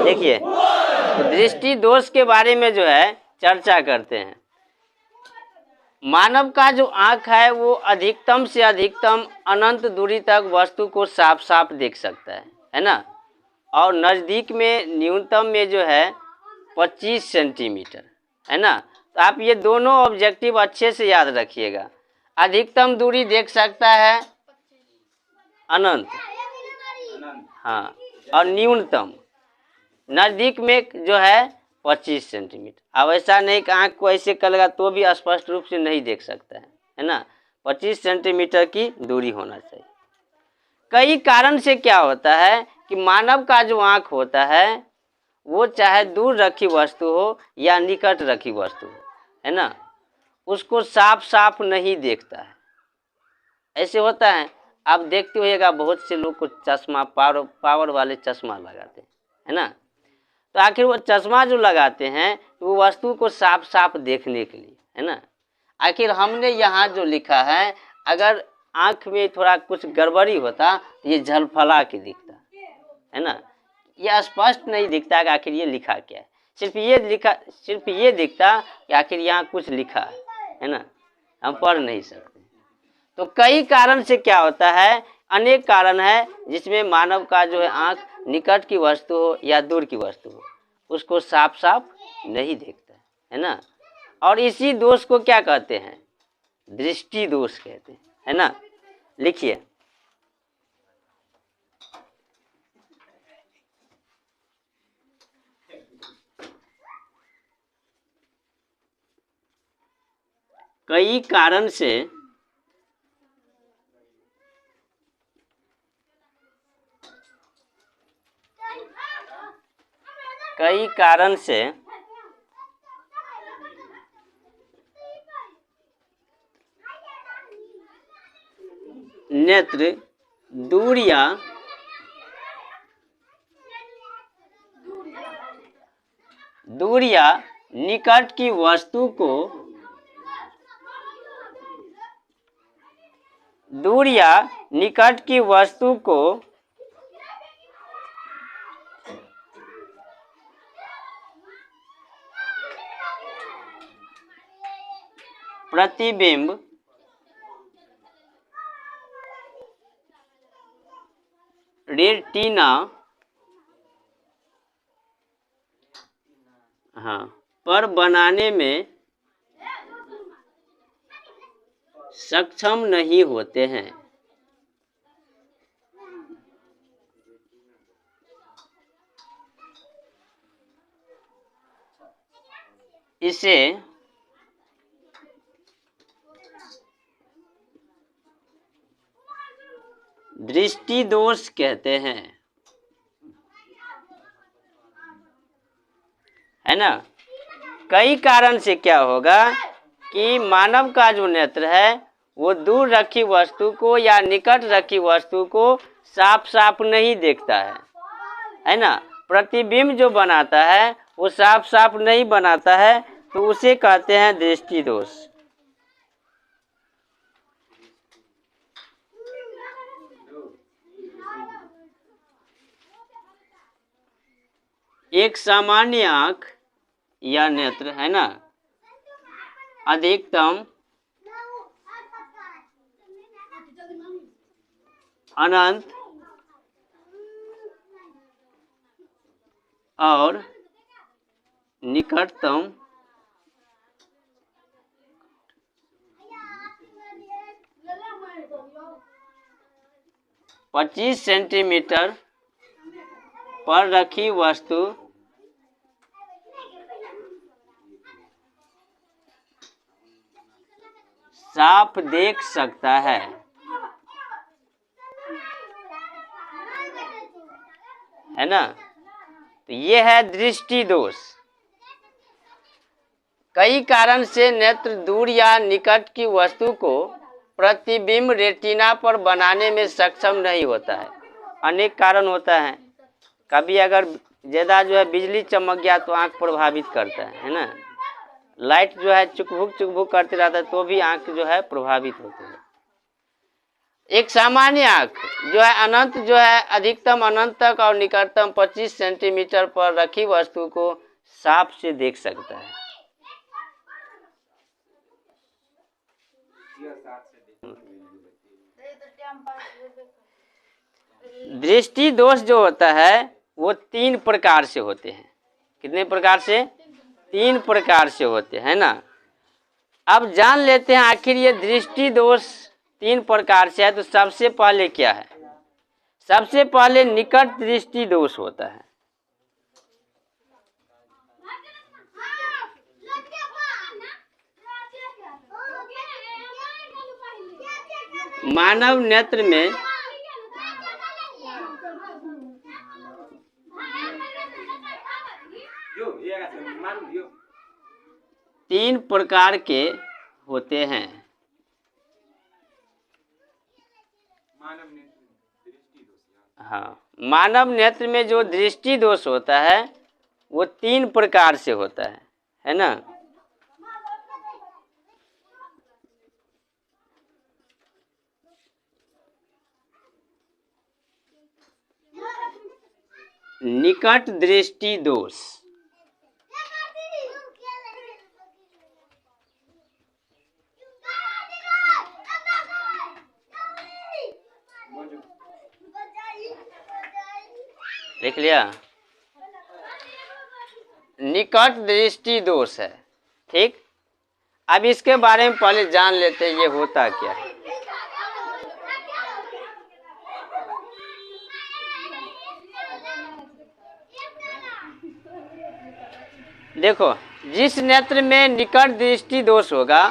देखिए, तो दृष्टि दोष के बारे में जो है चर्चा करते हैं। मानव का जो आँख है वो अधिकतम से अधिकतम अनंत दूरी तक वस्तु को साफ साफ देख सकता है ना। और नज़दीक में न्यूनतम में जो है 25 सेंटीमीटर, है ना। तो आप ये दोनों ऑब्जेक्टिव अच्छे से याद रखिएगा। अधिकतम दूरी देख सकता है अनंत, हाँ, और न्यूनतम नज़दीक में जो है 25 सेंटीमीटर। अब ऐसा नहीं कि आँख को ऐसे करेगा तो भी स्पष्ट रूप से नहीं देख सकता है ना। 25 सेंटीमीटर की दूरी होना चाहिए। कई कारण से क्या होता है कि मानव का जो आँख होता है वो चाहे दूर रखी वस्तु हो या निकट रखी वस्तु हो, है ना, उसको साफ साफ नहीं देखता है। ऐसे होता है, आप देखते होइएगा बहुत से लोग को चश्मा पावर वाले चश्मा लगाते हैं, है ना। तो आखिर वो चश्मा जो लगाते हैं वो वस्तु को साफ साफ देखने के लिए, है ना। आखिर हमने यहाँ जो लिखा है, अगर आँख में थोड़ा कुछ गड़बड़ी होता तो ये झलफला के दिखता, है ना। ये स्पष्ट नहीं दिखता कि आखिर ये लिखा क्या है। सिर्फ ये दिखता कि आखिर यहाँ कुछ लिखा है ना, हम पढ़ नहीं सकते। तो कई कारण से क्या होता है, अनेक कारण है जिसमें मानव का जो है आँख निकट की वस्तु हो या दूर की वस्तु हो उसको साफ साफ नहीं देखता है ना। और इसी दोष को क्या कहते हैं, दृष्टि दोष कहते हैं, है ना। लिखिए, कई कारण से नेत्र दूर या निकट की वस्तु को प्रतिबिंब रेटिना पर बनाने में सक्षम नहीं होते हैं। इसे दृष्टि दोष कहते हैं, है ना। कई कारण से क्या होगा कि मानव का जो नेत्र है वो दूर रखी वस्तु को या निकट रखी वस्तु को साफ साफ नहीं देखता है ना। प्रतिबिंब जो बनाता है वो साफ साफ नहीं बनाता है, तो उसे कहते हैं दृष्टि दोष। एक सामान्य आँख या नेत्र, है ना, अधिकतम अनंत और निकटतम 25 सेंटीमीटर पर रखी वस्तु साफ देख सकता है ना। तो ये है दृष्टि दोष। कई कारण से नेत्र दूर या निकट की वस्तु को प्रतिबिंब रेटिना पर बनाने में सक्षम नहीं होता है। अनेक कारण होता है। कभी अगर ज़्यादा जो है बिजली चमक गया तो आँख प्रभावित करता है ना। लाइट जो है चुकभुक करते रहता है तो भी आँख जो है प्रभावित होती है। एक सामान्य आँख जो है अनंत जो है अधिकतम अनंत तक और निकटतम 25 सेंटीमीटर पर रखी वस्तु को साफ से देख सकता है। दृष्टि दोष जो होता है वो 3 प्रकार से होते हैं। कितने प्रकार से? 3 प्रकार से होते हैं ना। अब जान लेते हैं आखिर ये दृष्टि दोष 3 प्रकार से है तो सबसे पहले क्या है? सबसे पहले निकट दृष्टि दोष होता है। मानव नेत्र में 3 प्रकार के होते हैं। हाँ, मानव नेत्र में जो दृष्टि दोष होता है वो 3 प्रकार से होता है ना। निकट दृष्टि दोष, देख लिया? निकट दृष्टि दोष है, ठीक। अब इसके बारे में पहले जान लेते हैं ये होता क्या है। देखो, जिस नेत्र में निकट दृष्टि दोष होगा,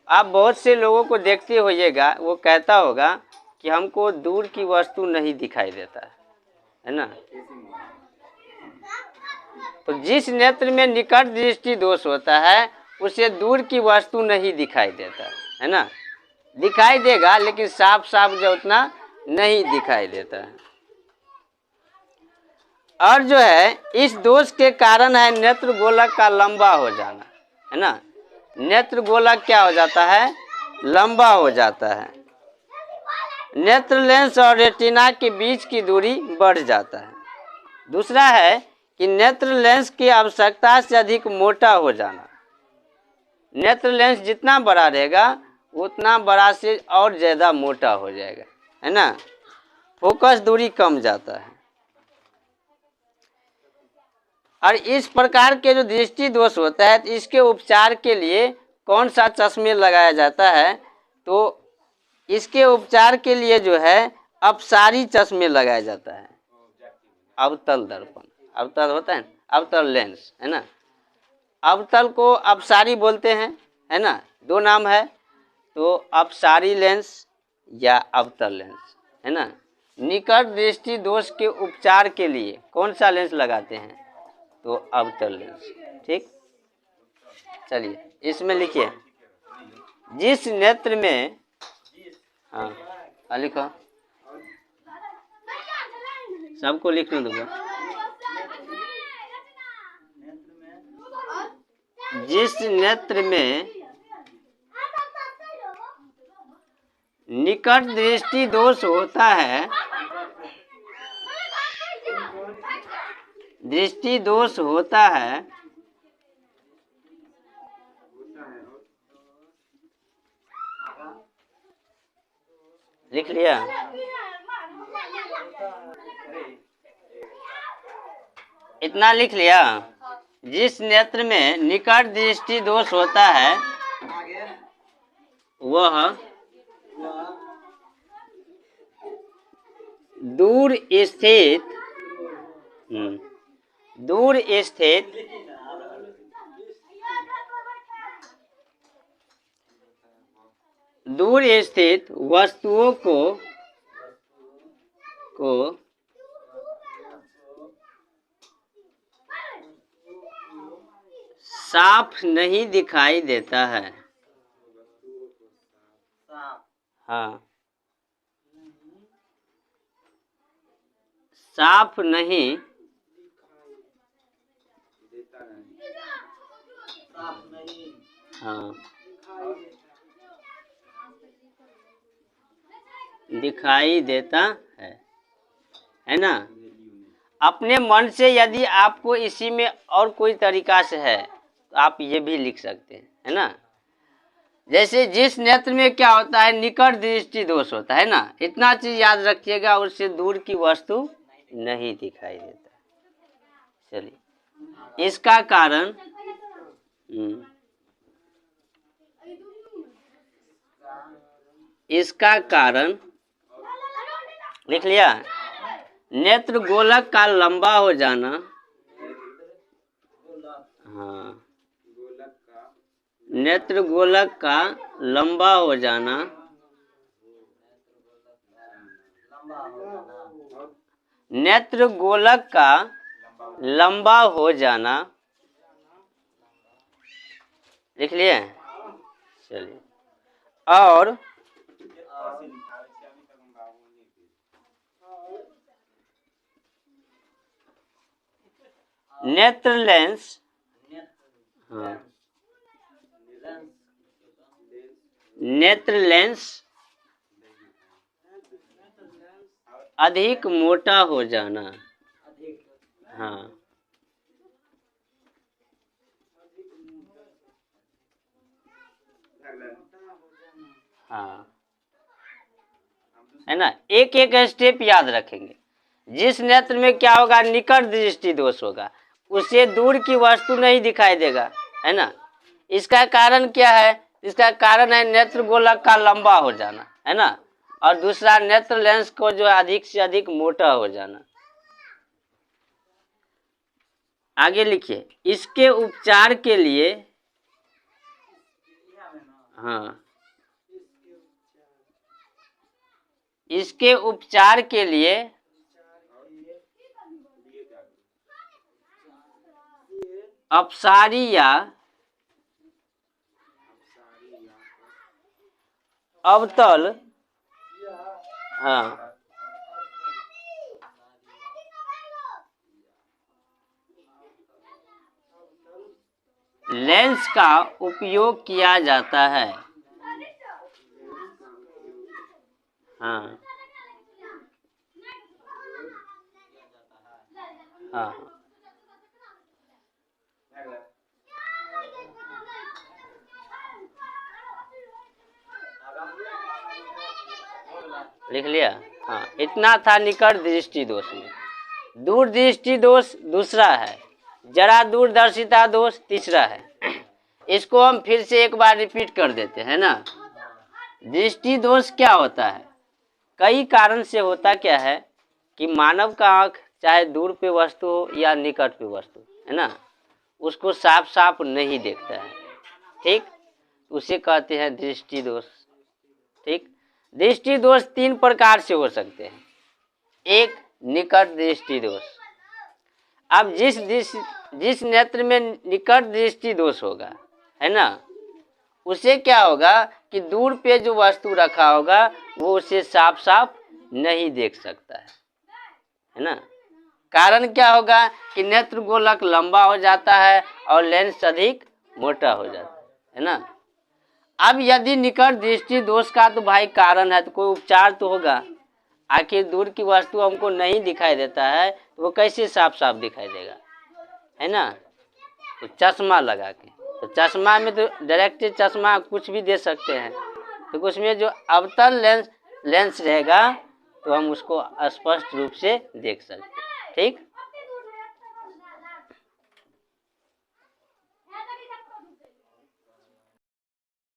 आप बहुत से लोगों को देखते होइएगा, वो कहता होगा कि हमको दूर की वस्तु नहीं दिखाई देता है ना। तो जिस नेत्र में निकट दृष्टि दोष होता है उसे दूर की वस्तु नहीं दिखाई देता है ना। दिखाई देगा लेकिन साफ साफ जो उतना नहीं दिखाई देता है। और जो है इस दोष के कारण है नेत्र गोलक का लंबा हो जाना, है ना। नेत्र गोलक क्या हो जाता है? लंबा हो जाता है। नेत्र लेंस और रेटिना के बीच की दूरी बढ़ जाता है। दूसरा है कि नेत्र लेंस की आवश्यकता से अधिक मोटा हो जाना। नेत्र लेंस जितना बड़ा रहेगा उतना बड़ा से और ज़्यादा मोटा हो जाएगा, है ना। फोकस दूरी कम जाता है। और इस प्रकार के जो दृष्टि दोष होता है तो इसके उपचार के लिए कौन सा चश्मे लगाया जाता है? तो इसके उपचार के लिए जो है अपसारी चश्मे लगाया जाता है। अवतल दर्पण, अवतल होता है, अवतल लेंस, है ना। अवतल को अपसारी बोलते हैं, है ना। 2 नाम है, तो अपसारी लेंस या अवतल लेंस, है ना। निकट दृष्टि दोष के उपचार के लिए कौन सा लेंस लगाते हैं? तो अवतल लेंस, ठीक। चलिए इसमें लिखिए, जिस नेत्र में, हाँ लिखो, सबको लिखने दूंगा। जिस नेत्र में निकट दृष्टि दोष होता है, दृष्टि दोष होता है, लिख लिया? इतना लिख लिया? जिस नेत्र में निकट दृष्टि दोष होता है वह दूर स्थित वस्तुओं को साफ नहीं दिखाई देता है। हाँ, साफ नहीं हाँ दिखाई देता है ना। अपने मन से यदि आपको इसी में और कोई तरीका से है तो आप ये भी लिख सकते हैं, है ना। जैसे जिस नेत्र में क्या होता है, निकट दृष्टि दोष होता है ना, इतना चीज याद रखिएगा, उससे दूर की वस्तु नहीं दिखाई देता। चलिए, इसका कारण इसका कारण लिख लिया। नेत्र गोलक का लंबा हो जाना, हाँ, नेत्र गोलक का लंबा हो जाना, नेत्र गोलक का लंबा हो जाना, लिख लिए। चलिए, और नेत्र लेंस, हाँ, नेत्र लेंस अधिक मोटा हो जाना, हाँ, हाँ, है ना। एक एक स्टेप याद रखेंगे। जिस नेत्र में क्या होगा, निकट दृष्टि दोष होगा, उससे दूर की वस्तु नहीं दिखाई देगा, है ना। इसका कारण क्या है, इसका कारण है नेत्र गोलक का लंबा हो जाना, है ना, और दूसरा नेत्र लेंस को जो अधिक से अधिक मोटा हो जाना। आगे लिखिए, इसके उपचार के लिए, हाँ, इसके उपचार के लिए अपसारी या अवतल, हाँ, लेंस का उपयोग किया जाता है, हाँ, हाँ, लिख लिया। हाँ, इतना था निकट दृष्टि दोष में। दूर दृष्टि दोष दूसरा है, जरा दूरदर्शिता दोष तीसरा है। इसको हम फिर से एक बार रिपीट कर देते हैं ना। दृष्टि दोष क्या होता है, कई कारण से होता क्या है कि मानव का आंख चाहे दूर पे वस्तु हो या निकट पे वस्तु, है ना, उसको साफ साफ नहीं देखता है, ठीक, उसे कहते हैं दृष्टि दोष, ठीक। दृष्टि दोष तीन प्रकार से हो सकते हैं। एक, निकट दृष्टि दोष। अब जिस नेत्र में निकट दृष्टि दोष होगा, है ना, उसे क्या होगा कि दूर पे जो वस्तु रखा होगा वो उसे साफ साफ नहीं देख सकता है ना। कारण क्या होगा कि नेत्र गोलक लंबा हो जाता है और लेंस अधिक मोटा हो जाता है ना। अब यदि निकट दृष्टि दोष का तो भाई कारण है तो कोई उपचार तो होगा। आखिर दूर की वस्तु हमको नहीं दिखाई देता है तो वो कैसे साफ साफ दिखाई देगा, है ना। तो चश्मा लगा के, तो चश्मा में तो डायरेक्ट चश्मा कुछ भी दे सकते हैं, तो उसमें जो अवतल लेंस रहेगा तो हम उसको स्पष्ट रूप से देख सकते हैं, ठीक।